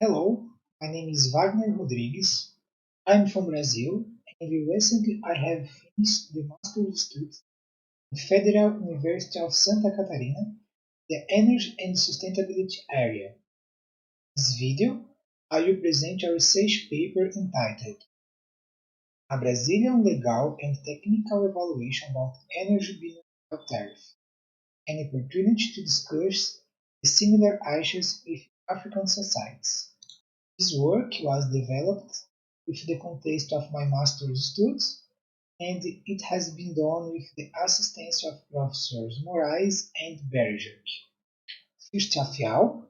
Hello, my name is Wagner Rodrigues. I'm from Brazil, and recently I have finished the master's studies in Federal University of Santa Catarina, the Energy and Sustainability area. In this video, I will present a research paper entitled A Brazilian Legal and Technical Evaluation about Energy Binomial Tariff, an opportunity to discuss the similar issues with African societies. This work was developed with the context of my master's studies, and it has been done with the assistance of Professors Moraes and Berejuck. First of all,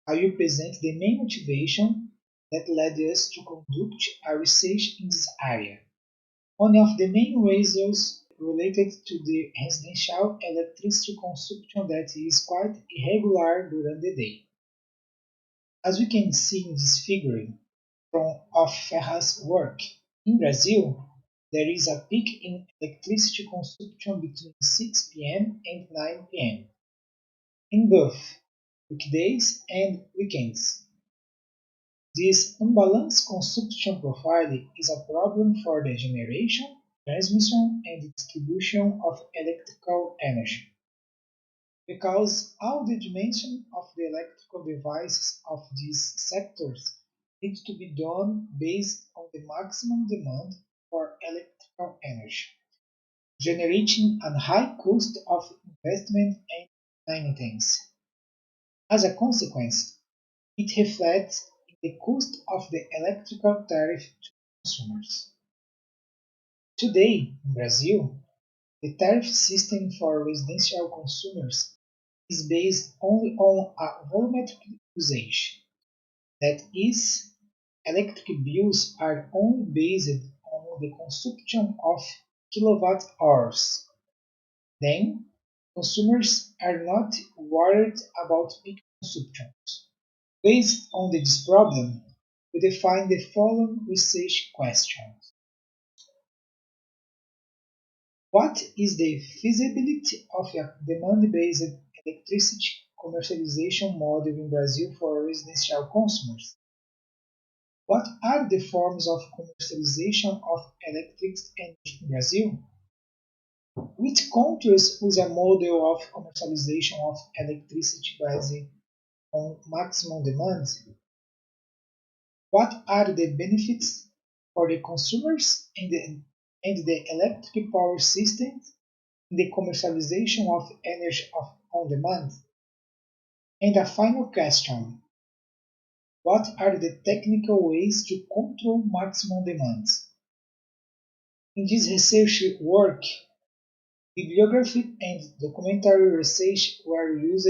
I will present the main motivation that led us to conduct a research in this area. One of the main reasons related to the residential electricity consumption that is quite irregular during the day. As we can see in this figure, of Ferraz' work. In Brazil, there is a peak in electricity consumption between 6 p.m. and 9 p.m. in both weekdays and weekends. This unbalanced consumption profile is a problem for the generation, transmission, and distribution of electrical energy, because all the dimensions of the electrical devices of these sectors need to be done based on the maximum demand for electrical energy, generating a high cost of investment and maintenance. As a consequence, it reflects in the cost of the electrical tariff to consumers. Today, in Brazil, the tariff system for residential consumers is based only on a volumetric usage. That is, electric bills are only based on the consumption of kilowatt hours. Then, consumers are not worried about peak consumptions. Based on this problem, we define the following research questions. What is the feasibility of a demand-based electricity commercialization model in Brazil for residential consumers? What are the forms of commercialization of electric energy in Brazil? Which countries use a model of commercialization of electricity based on maximum demand? What are the benefits for the consumers and the electric power system in the commercialization of energy on demand? And a final question, what are the technical ways to control maximum demands? In this research work, bibliography and documentary research were used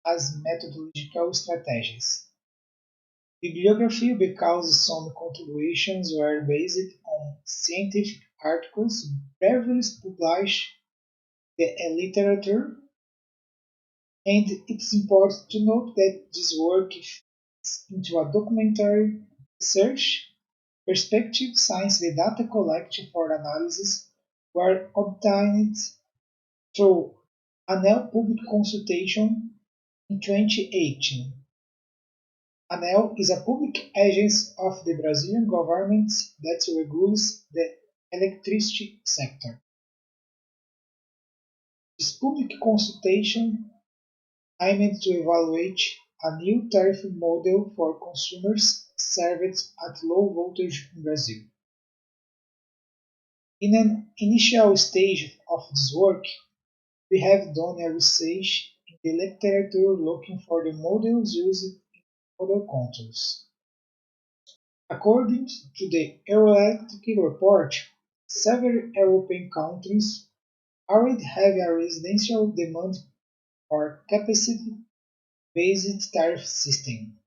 as methodological strategies. Bibliography because some contributions were based on scientific articles previously published in the literature, and it's important to note that this work fits into a documentary research perspective since the data collected for analysis were obtained through ANEL public consultation in 2018. ANEL is a public agency of the Brazilian government that regulates the electricity sector. This public consultation aimed to evaluate a new tariff model for consumers served at low voltage in Brazil. In an initial stage of this work, we have done a research in the literature looking for the models used in other countries. According to the Euroelectric report, several European countries already have a residential demand or capacity-based tariff system.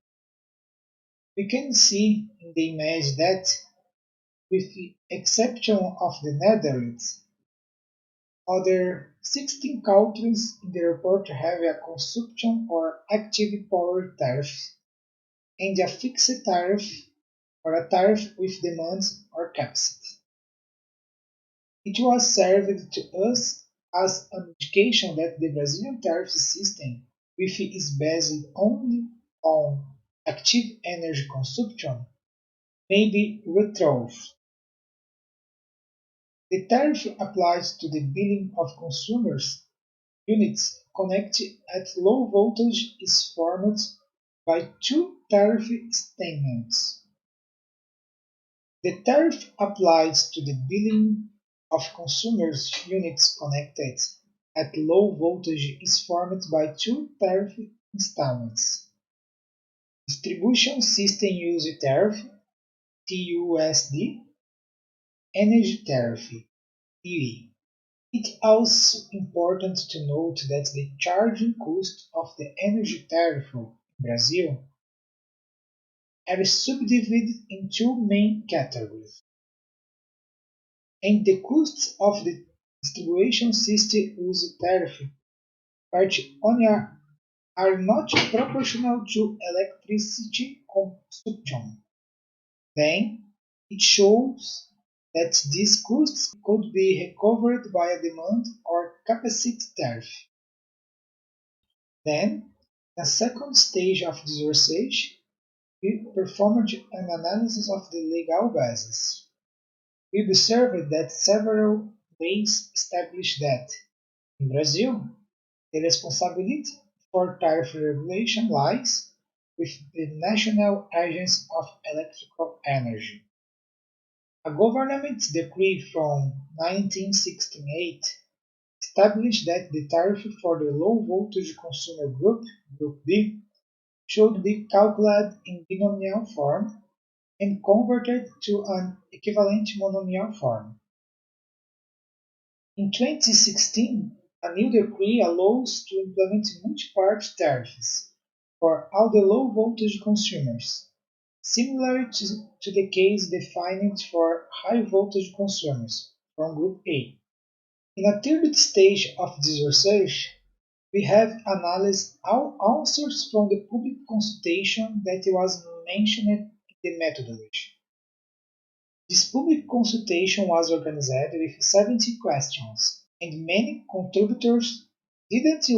We can see in the image that, with the exception of the Netherlands, other 16 countries in the report have a consumption or active power tariff and a fixed tariff or a tariff with demands or capacity. It was served to us as an indication that the Brazilian tariff system, which is based only on active energy consumption may be retroactive. The tariff applies to the billing of consumers units connected at low voltage is formed by two tariff statements. The tariff applied to the billing of consumers units connected at low voltage is formed by two tariff installments. Distribution System Use Tariff (TUSD), Energy Tariff (TE). It also important to note that the charging cost of the energy tariff in Brazil are subdivided in two main categories, and the costs of the distribution system use tariff part only are not proportional to electricity consumption. Then it shows that these costs could be recovered by a demand or capacity tariff. Then, in a second stage of this research, we performed an analysis of the legal basis. We observed that several ways establish that, in Brazil, the responsibility for tariff regulation lies with the National Agency of Electrical Energy. A government decree from 1968 established that the tariff for the low-voltage consumer group, Group B, should be calculated in binomial form and converted to an equivalent monomial form. In 2016, a new decree allows to implement multi-part tariffs for all the low-voltage consumers, similar to the case defined for high-voltage consumers from Group A. In a third stage of this research, we have analyzed all answers from the public consultation that was mentioned in the methodology. This public consultation was organized with 70 questions, and many contributors didn't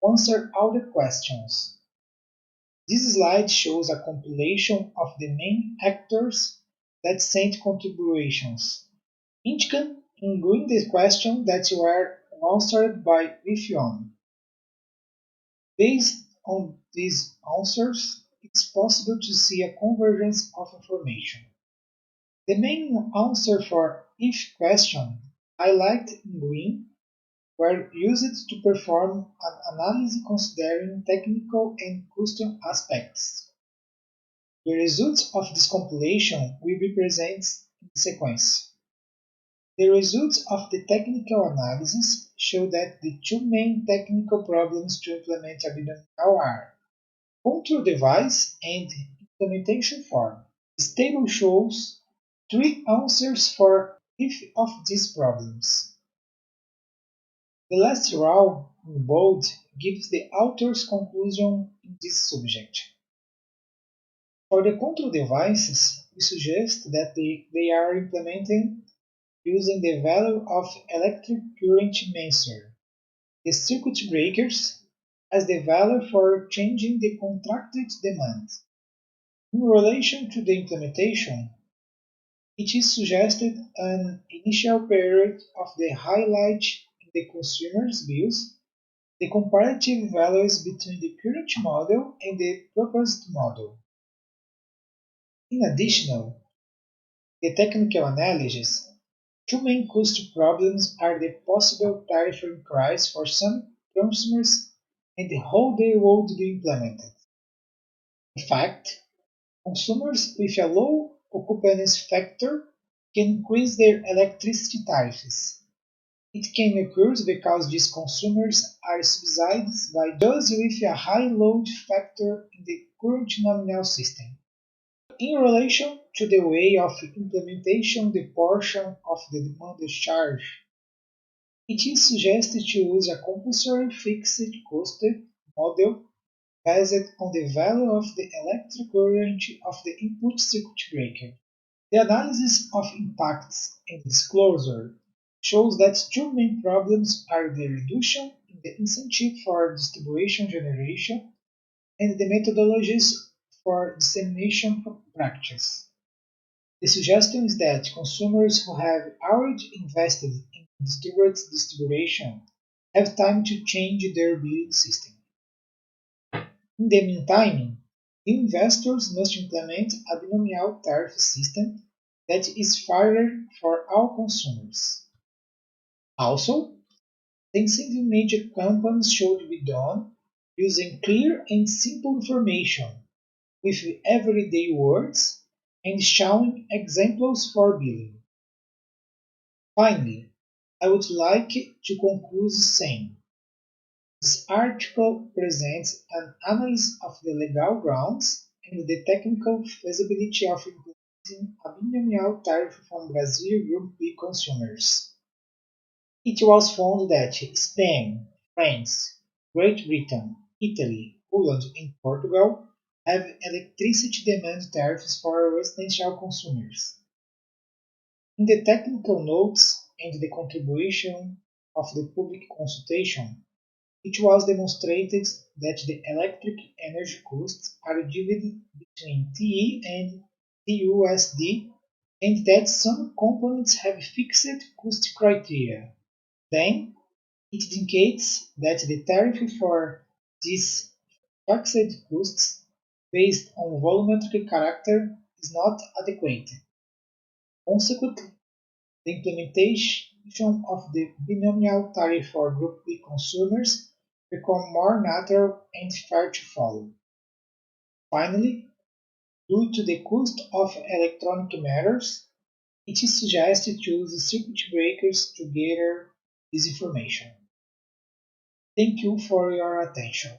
answer all the questions. This slide shows a compilation of the main actors that sent contributions, indicating in green the questions that were answered by with on. Based on these answers, it's possible to see a convergence of information. The main answer for each question, highlighted in green, were used to perform an analysis considering technical and custom aspects. The results of this compilation will be presented in sequence. The results of the technical analysis show that the two main technical problems to implement a binomial are control device and implementation form. This table shows three answers for each of these problems. The last row in bold gives the author's conclusion in this subject. For the control devices, we suggest that they are implemented using the value of electric current measure, the circuit breakers, as the value for changing the contracted demand. In relation to the implementation, it is suggested an initial period of the highlight in the consumer's bills the comparative values between the current model and the proposed model. In addition, the technical analysis, two main cost problems are the possible tariff increase for some consumers and how they would be implemented. In fact, consumers with a low occupancy factor can increase their electricity tariffs. It can occur because these consumers are subsidized by those with a high load factor in the current nominal system. In relation to the way of implementation the portion of the demand charge, it is suggested to use a compulsory fixed cost model based on the value of the electric current of the input circuit breaker. The analysis of impacts and disclosure shows that two main problems are the reduction in the incentive for distribution generation and the methodologies for dissemination practice. The suggestion is that consumers who have already invested in distributed distribution have time to change their billing system. In the meantime, new investors must implement a binomial tariff system that is fairer for all consumers. Also, the incentive major campaigns should be done using clear and simple information with everyday words and showing examples for billing. Finally, I would like to conclude saying this article presents an analysis of the legal grounds and the technical feasibility of implementing a binomial tariff from Brazil Group B consumers. It was found that Spain, France, Great Britain, Italy, Poland, and Portugal have electricity demand tariffs for residential consumers. In the technical notes and the contribution of the public consultation, it was demonstrated that the electric energy costs are divided between TE and TUSD and that some components have fixed cost criteria. Then, it indicates that the tariff for these fixed costs based on volumetric character is not adequate. Consequently, the implementation of the binomial tariff for Group B consumers become more natural and fair to follow. Finally, due to the cost of electronic matters, it is suggested to use circuit breakers to gather this information. Thank you for your attention.